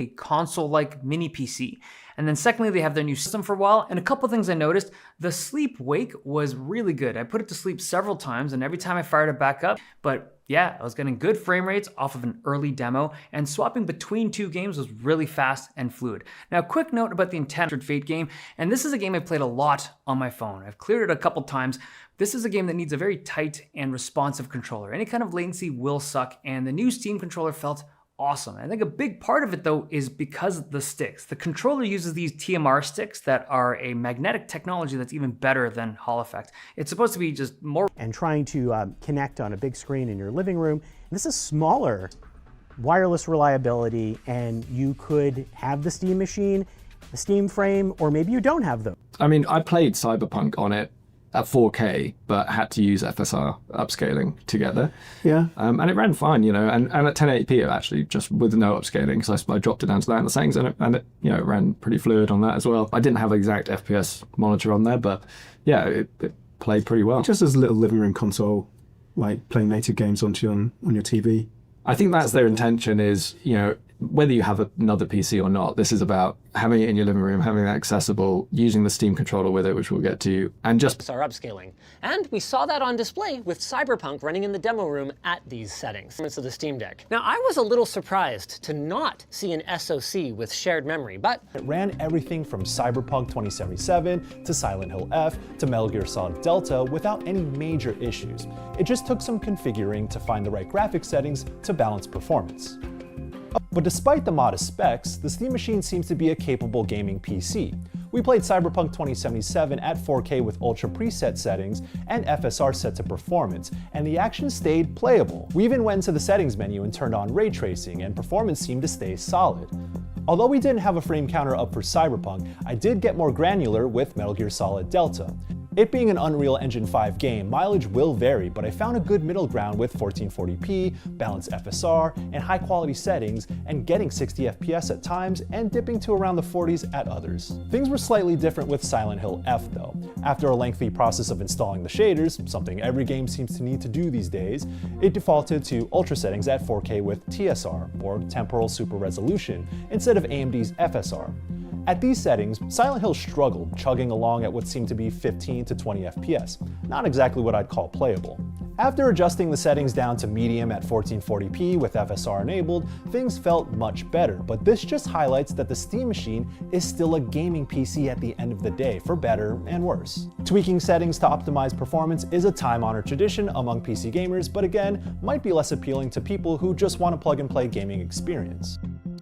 a console-like mini PC. And then secondly, they have their new system for a while. And a couple things I noticed, the sleep wake was really good. I put it to sleep several times and every time I fired it back up, but yeah, I was getting good frame rates off of an early demo, and swapping between two games was really fast and fluid. Now, quick note about the Enchanted Fate game, and this is a game I played a lot on my phone. I've cleared it a couple times. This is a game that needs a very tight and responsive controller. Any kind of latency will suck, and the new Steam controller felt awesome. I think a big part of it though is because of the sticks. The controller uses these TMR sticks that are a magnetic technology that's even better than Hall Effect. It's supposed to be just more. And trying to connect on a big screen in your living room. This is smaller wireless reliability, and you could have the Steam machine, the Steam frame, or maybe you don't have them. I mean, I played Cyberpunk on it at 4K, but had to use FSR upscaling together. Yeah. And it ran fine, you know, and at 1080p actually, just with no upscaling, because I dropped it down to that in the settings, and it, you know, it ran pretty fluid on that as well. I didn't have an exact FPS monitor on there, but yeah, it played pretty well. Just as a little living room console, like playing native games on your TV. I think that's their intention is, you know, whether you have another PC or not, this is about having it in your living room, having it accessible, using the Steam controller with it, which we'll get to, and just our upscaling. And we saw that on display with Cyberpunk running in the demo room at these settings. So the Steam Deck. Now, I was a little surprised to not see an SoC with shared memory, but it ran everything from Cyberpunk 2077 to Silent Hill F to Metal Gear Solid Delta without any major issues. It just took some configuring to find the right graphics settings to balance performance. But despite the modest specs, the Steam machine seems to be a capable gaming PC. We played Cyberpunk 2077 at 4K with ultra preset settings and FSR set to performance, and the action stayed playable. We even went to the settings menu and turned on ray tracing, and performance seemed to stay solid. Although we didn't have a frame counter up for Cyberpunk, I did get more granular with Metal Gear Solid Delta. It being an Unreal Engine 5 game, mileage will vary, but I found a good middle ground with 1440p, balanced FSR, and high quality settings, and getting 60 FPS at times and dipping to around the 40s at others. Things were slightly different with Silent Hill F though. After a lengthy process of installing the shaders, something every game seems to need to do these days, it defaulted to ultra settings at 4K with TSR, or Temporal Super Resolution, instead of AMD's FSR. At these settings, Silent Hill struggled, chugging along at what seemed to be 15 to 20 FPS, not exactly what I'd call playable. After adjusting the settings down to medium at 1440p with FSR enabled, things felt much better, but this just highlights that the Steam machine is still a gaming PC at the end of the day, for better and worse. Tweaking settings to optimize performance is a time-honored tradition among PC gamers, but again, might be less appealing to people who just want a plug-and-play gaming experience.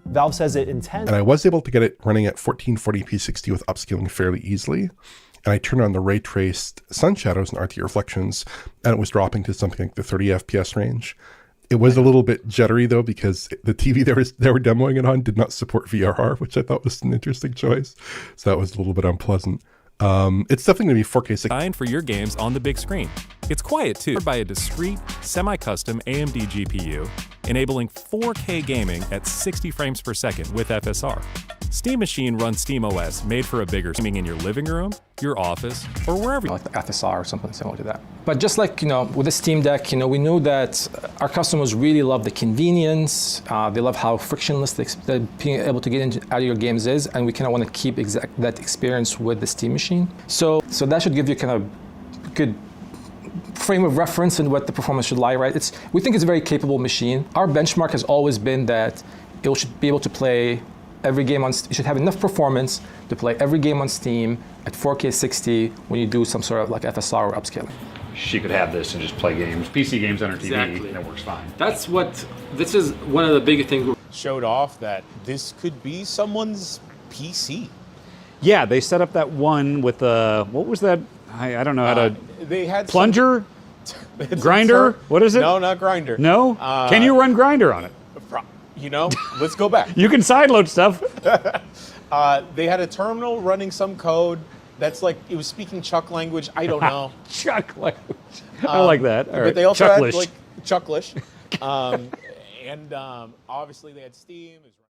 Valve says it intends. And I was able to get it running at 1440p 60 with upscaling fairly easily. And I turned on the ray traced sun shadows and RT reflections, and it was dropping to something like the 30 FPS range. It was a little bit jittery though, because the TV they were demoing it on did not support VRR, which I thought was an interesting choice. So that was a little bit unpleasant. It's definitely going to be 4K 60. Designed for your games on the big screen. It's quiet too, powered by a discrete, semi-custom AMD GPU, enabling 4K gaming at 60 frames per second with FSR. Steam Machine runs SteamOS, made for a bigger gaming in your living room, your office, or wherever you like the FSR or something similar to that. But just like, with the Steam Deck, we knew that our customers really love the convenience. They love how frictionless being able to get out of your games is, and we kind of want to keep that experience with the Steam Machine. So that should give you kind of good frame of reference and what the performance should lie, right? We think it's a very capable machine. Our benchmark has always been that it should be able to play every game it should have enough performance to play every game on Steam at 4K 60 when you do some sort of like FSR or upscaling. She could have this and just play games, PC games on her TV, exactly. And it works fine. This is one of the big things. Showed off that this could be someone's PC. Yeah, they set up that one with what was that? I don't know how to. They had plunger, grinder. What is it? No, not grinder. No. Can you run grinder on it? Let's go back. You can sideload stuff. They had a terminal running some code that's like it was speaking Chuck language. I don't know. Chuck language. I like that. All right. But they also Chucklish. had like Chucklish, and obviously they had Steam.